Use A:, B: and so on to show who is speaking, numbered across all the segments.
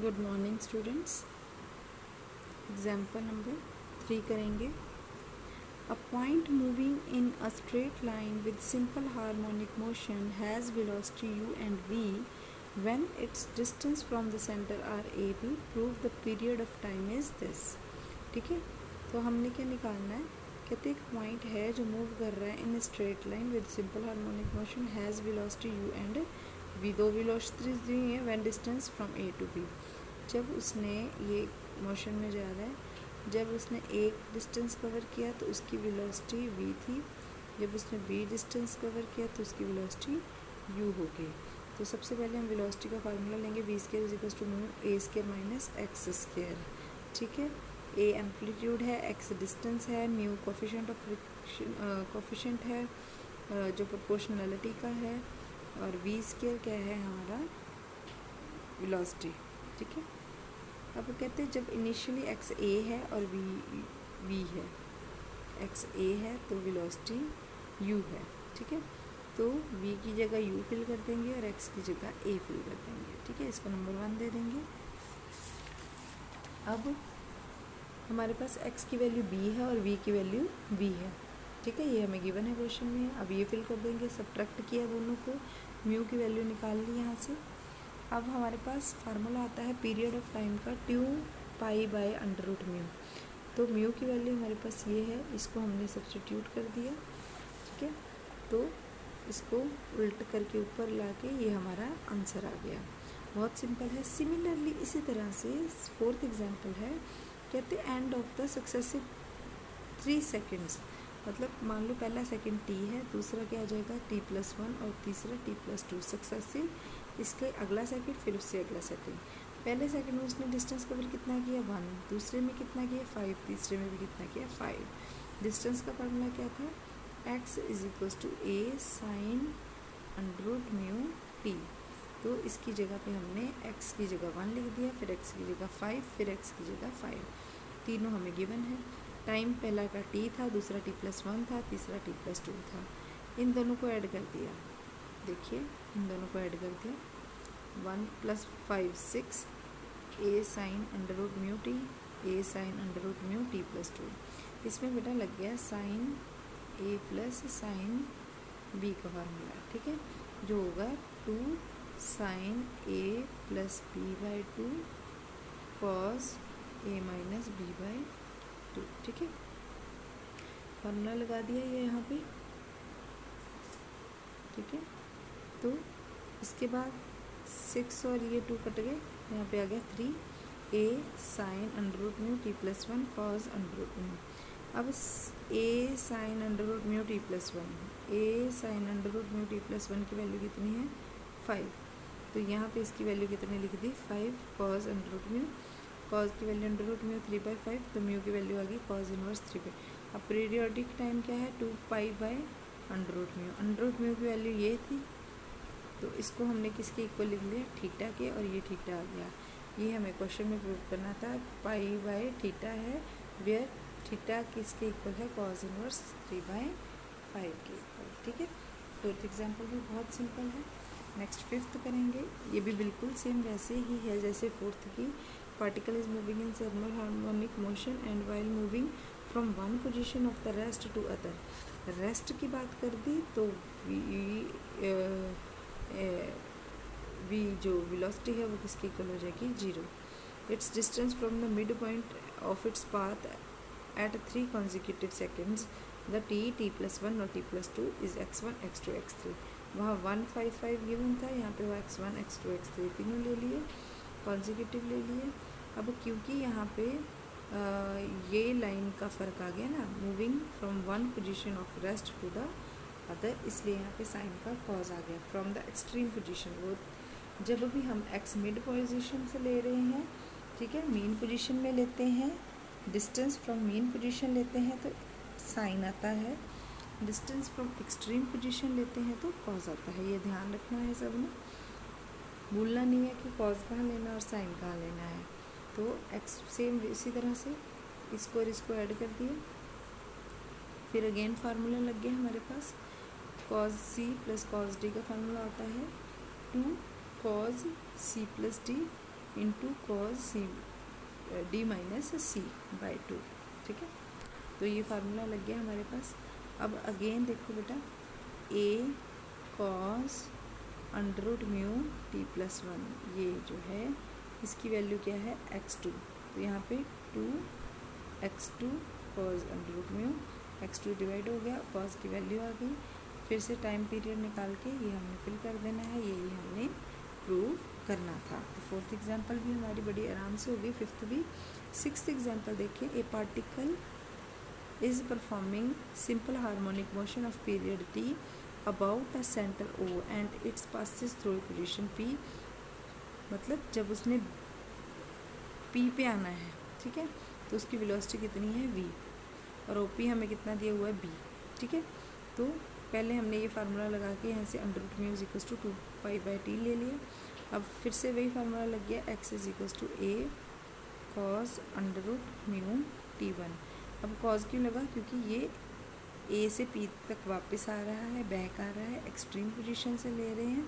A: Good morning students. Example number 3 करेंगे। A point moving in a straight line with simple harmonic motion has velocity u and v when its distance from the center are ab, prove the period of time is this। ठीक है, तो हमने क्या निकालना है? कहते एक point है जो मूव कर रहा है in straight line with simple harmonic motion has velocity u and v। दो वेलोसिटीज दी हुई है when distance from a to b। जब उसने ये मोशन में जा रहा है, जब उसने एक डिस्टेंस कवर किया तो उसकी वेलोसिटी v थी, जब उसने b डिस्टेंस कवर किया तो उसकी वेलोसिटी u हो गई। तो सबसे पहले हम वेलोसिटी का फार्मूला लेंगे, v square is equal to mu a square minus X square. ठीक है, a एम्पलीट्यूड है, x डिस्टेंस है, mu coefficient of friction coefficient है जो प्रोपोर्शनलिटी का है, और v स्क्वायर क्या है हमारा वेलोसिटी। ठीक है, अब कहते हैं जब इनिशियली एक्स ए है और वी है, एक्स ए है तो वेलोसिटी यू है। ठीक है, तो वी की जगह यू फिल कर देंगे और एक्स की जगह ए फिल कर देंगे। ठीक है, इसको नंबर 1 दे देंगे। अब हमारे पास एक्स की वैल्यू बी है और वी की वैल्यू वी है। ठीक है, ये हमें गिवन है क्वेश्चन में। अब ये फिल कर देंगे, सब्ट्रैक्ट किया दोनों को, म्यू की वैल्यू निकाल ली यहाँ से। अब हमारे पास फार्मूला आता है पीरियड ऑफ टाइम का 2π/√μ। तो म्यू की वैल्यू हमारे पास ये है, इसको हमने सब्स्टिट्यूट कर दिया। ठीक है, तो इसको उल्ट करके ऊपर लाके ये हमारा आंसर आ गया। बहुत सिंपल है। सिमिलरली इसी तरह से 4th एग्जाम्पल है, कहते end of the successive 3 seconds. मतलब मान लो पहला सेकंड t है, दूसरा क्या आ जाएगा t+1 और तीसरा t+2 सक्सेसिव। इसके अगला सेकंड, फिर उससे अगला सेकंड। पहले सेकंड में उसने डिस्टेंस कवर कितना किया 1, दूसरे में कितना किया 5, तीसरे में भी कितना किया 5। डिस्टेंस का फार्मूला क्या था? x is equal to a sin √μ t। तो इसकी जगह पे हमने x की जगह 1 लिख दिया, फिर x की जगह 5, फिर x की जगह 5। तीनों हमें गिवन है। टाइम पहला का t था, दूसरा t+1 था, तीसरा t+2 था। इन दोनों को ऐड कर दिया। देखिए इन दोनों को ऐड कर दिया, 1 + 5 6, a sin √μ t, a sin √μ t+2। इसमें बेटा लग गया sin a plus sin b का फार्मूला। ठीक है, जो होगा 2 sin a + b/2 cos a - b/2। ठीक है, फार्मूला लगा दिया ये यहाँ पे। ठीक है, तो इसके बाद 6 और ये 2 कट गए, यहाँ पे आ गया 3 a sin √μ t+1 cos √μ। अब a sin √μ t+1, a sin √μ t+1 की वैल्यू कितनी है 5। तो यहाँ पे इसकी वैल्यू कितनी लिख दी 5 cos √μ। cos की वैल्यू √μ 3/5, तो म्यू की वैल्यू आ गई cos इनवर्स 3/। अब पीरियोडिक टाइम क्या है 2π/√μ। √μ की वैल्यू ये थी, तो इसको हमने किसके इक्वल लिख लिया थीटा के, और ये थीटा आ गया। ये हमें क्वेश्चन में प्रूव करना था, π/θ है वेयर थीटा किसके इक्वल है cos इनवर्स 3/5 के इक्वल। ठीक है, 4th एग्जाम्पल भी बहुत सिंपल है। नेक्स्ट 5th करेंगे, ये भी बिल्कुल सेम वैसे ही है जैसे 4th की। Particle is moving in circular harmonic motion and while moving from one position of the rest to other. Rest की बात कर दी तो वी जो वेलोसिटी है वो किसके इक्वल हो जाएगी 0। It's distance from the mid point of its path at 3 consecutive seconds, द t+1 और t+2 is x1 x2 x3। वहाँ 1 5 5 गिवन था, यहाँ पे वो x1 x2 x3 तीनों ले लिए, कॉन्जिक्यूटिव ले लिए। अब क्योंकि यहाँ पे ये लाइन का फ़र्क आ गया ना, moving from one position of rest to the other, इसलिए यहाँ पे साइन का कॉज आ गया फ्रॉम द एक्सट्रीम पोजीशन। वो जब भी हम एक्स मिड पोजीशन से ले रहे हैं, ठीक है, मीन पोजीशन में लेते हैं, डिस्टेंस फ्रॉम मीन पोजीशन लेते हैं तो साइन आता है, डिस्टेंस फ्रॉम एक्सट्रीम पोजीशन लेते हैं तो कॉज आता है। ये ध्यान रखना है सब ने, भूलना नहीं है कि कॉज कहाँ लेना और साइन कहाँ लेना है। तो एक्स सेम इसी तरह से इसको और इसको ऐड कर दिया, फिर अगेन फार्मूला लग गया हमारे पास, cos c + cos d का फार्मूला आता है 2 cos c + d into cos C D minus C by two. ठीक है, तो ये फार्मूला लग गया हमारे पास। अब अगेन देखो बेटा, a cos under root mu t plus one, ये जो है इसकी वैल्यू क्या है x2, तो यहाँ पे 2x2 cos under root mu, x2 divide हो गया, कॉस की वैल्यू आ गई। फिर से टाइम पीरियड निकाल के ये हमने फिल कर देना है, यही हमने प्रूव करना था। तो फोर्थ एग्जांपल भी हमारी बड़ी आराम से होगी, फिफ्थ भी। सिक्स्थ एग्जांपल देखिए, ए particle is performing simple harmonic motion of period t about the centre O and it's passes through position P, मतलब जब उसने P पे आना है, ठीक है, तो उसकी वेलोसिटी कितनी है v, और OP हमें कितना दिया हुआ है b। ठीक है, तो पहले हमने ये फार्मूला लगा के यहाँ से under root mu is equals to 2π/t ले लिया। अब फिर से वही फार्मूला लग गया, x is equals to a cos under root mu t1। अब कॉस क्यों लगा, क्योंकि ये ए से पी तक वापस आ रहा है, बैक आ रहा है, एक्सट्रीम पोजीशन से ले रहे हैं,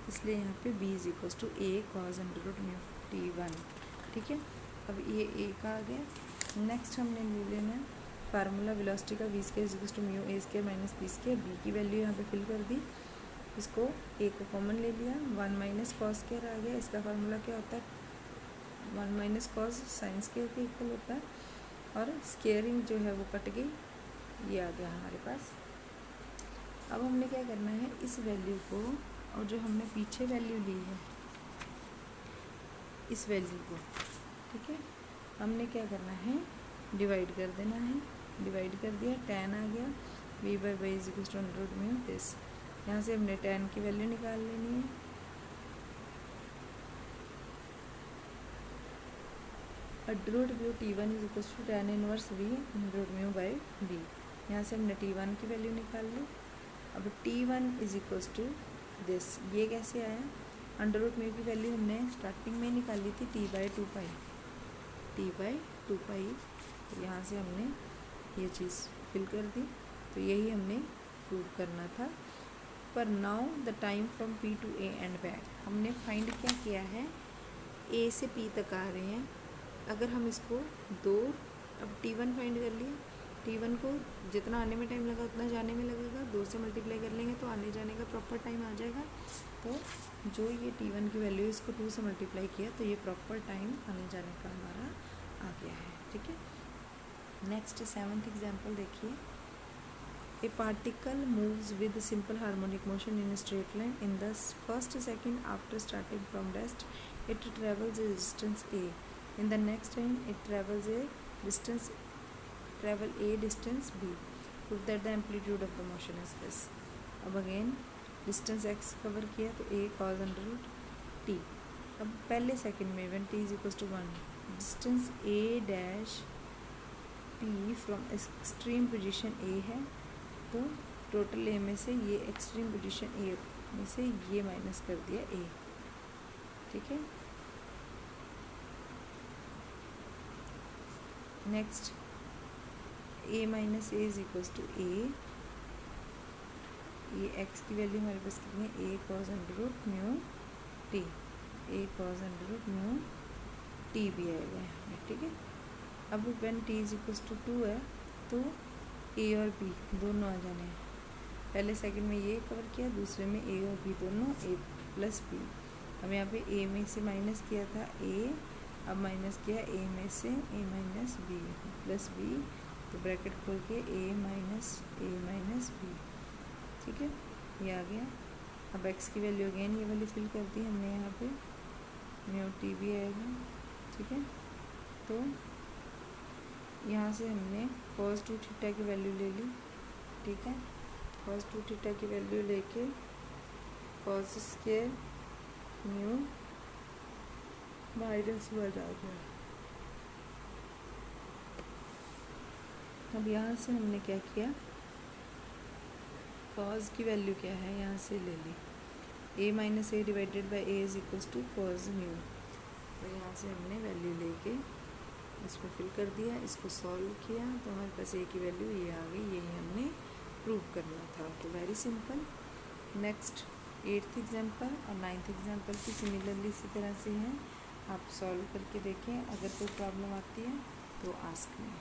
A: इसलिए यहाँ पे b is equals to A cos under root mu t1। ठीक है, अब ये ए का आ गया। नेक्स्ट हमने ले लेना है फार्मूला वेलोसिटी का, v square is equals to mu a square minus b square, b की वैल्यू यहाँ पे फिल कर दी, इसको a को कॉमन ले लिया, 1 माइनस कॉस स्क्वायर आ गया। इसका फार्मूला क्या होता है, 1 माइनस कॉस साइन स्क्वायर के इक्वल होता है, और स्क्वेयरिंग जो है वो कट गई, ये आ गया हमारे पास। अब हमने क्या करना है, इस वैल्यू को और जो हमने पीछे वैल्यू ली है इस वैल्यू को, ठीक है, हमने क्या करना है, डिवाइड कर देना है। डिवाइड कर दिया, tan आ गया, v/y is equal to under root mu this. यहाँ से हमने tan की वैल्यू निकाल लेनी है। Under root mu t1 is equal to tan inverse v under root mu by b। यहाँ से हमने t1 की वैल्यू निकाल ली। अब t1 is equal to this, ये कैसे आया, अंडर रूट म्यू की वैल्यू हमने स्टार्टिंग में निकाली थी t/2π, यहाँ से हमने ये चीज़ फिल कर दी, तो यही हमने प्रूव करना था। पर now the time from P टू A एंड बैक, हमने फाइंड क्या किया है, A से P तक आ रहे हैं। अगर हम इसको अब T1 फाइंड कर लिया, T1 को जितना आने में टाइम लगा उतना जाने में लगेगा, 2 से मल्टीप्लाई कर लेंगे तो आने जाने का प्रॉपर टाइम आ जाएगा। तो जो ये T1 की वैल्यू है, इसको 2 से मल्टीप्लाई किया तो ये प्रॉपर टाइम आने जाने का हमारा आ गया है। ठीक है, नेक्स्ट 7th एग्जाम्पल देखिए, ए particle moves with simple harmonic motion in straight line in the first second after starting from rest, it travels A distance a, in the next time it travels a distance b, prove that the amplitude of the motion is this। अब again distance x cover किया तो a cos under root t। अब पहले second में when t is equals to 1, distance a dash p from extreme position a है, तो total a में से ये एक्सट्रीम पोजीशन a में से ये माइनस कर दिया a। ठीक है, next a minus A is equals to a, ये x की वैल्यू हमारे पास कितनी है, a cos under root mu t, a cos under root mu t भी आएगा यहाँ पे। ठीक है, अब when t is equals to 2 है तो a और b दोनों आ जाने हैं। पहले सेकंड में ये कवर किया, दूसरे में a और b दोनों a प्लस b। हम यहाँ पे a में से माइनस किया था a, अब माइनस किया a में से a minus b plus b, तो ब्रैकेट खोल के a माइनस b। ठीक है, ये आ गया। अब x की वैल्यू अगेन ये वाली फिल कर दी हमने, यहाँ पे म्यू t भी आएगा। ठीक है, तो यहाँ से हमने cos 2 थीटा की वैल्यू ले ली। ठीक है, cos 2 थीटा की वैल्यू लेके cos स्क्वायर म्यू -1 आ गया। अब यहाँ से हमने क्या किया, cos की वैल्यू क्या है यहाँ से ले ली, a minus A divided by a is equals to cos म्यू। तो यहाँ से हमने वैल्यू लेके इसमें फिल कर दिया, इसको सॉल्व किया तो हमारे पास a की वैल्यू ये आ गई, यही हमने प्रूव करना था। तो very simple. Next 8th example और 9th एग्जाम्पल की सिमिलरली इसी तरह से हैं। आप सॉल्व करके देखें, अगर कोई प्रॉब्लम आती है तो आस्क में।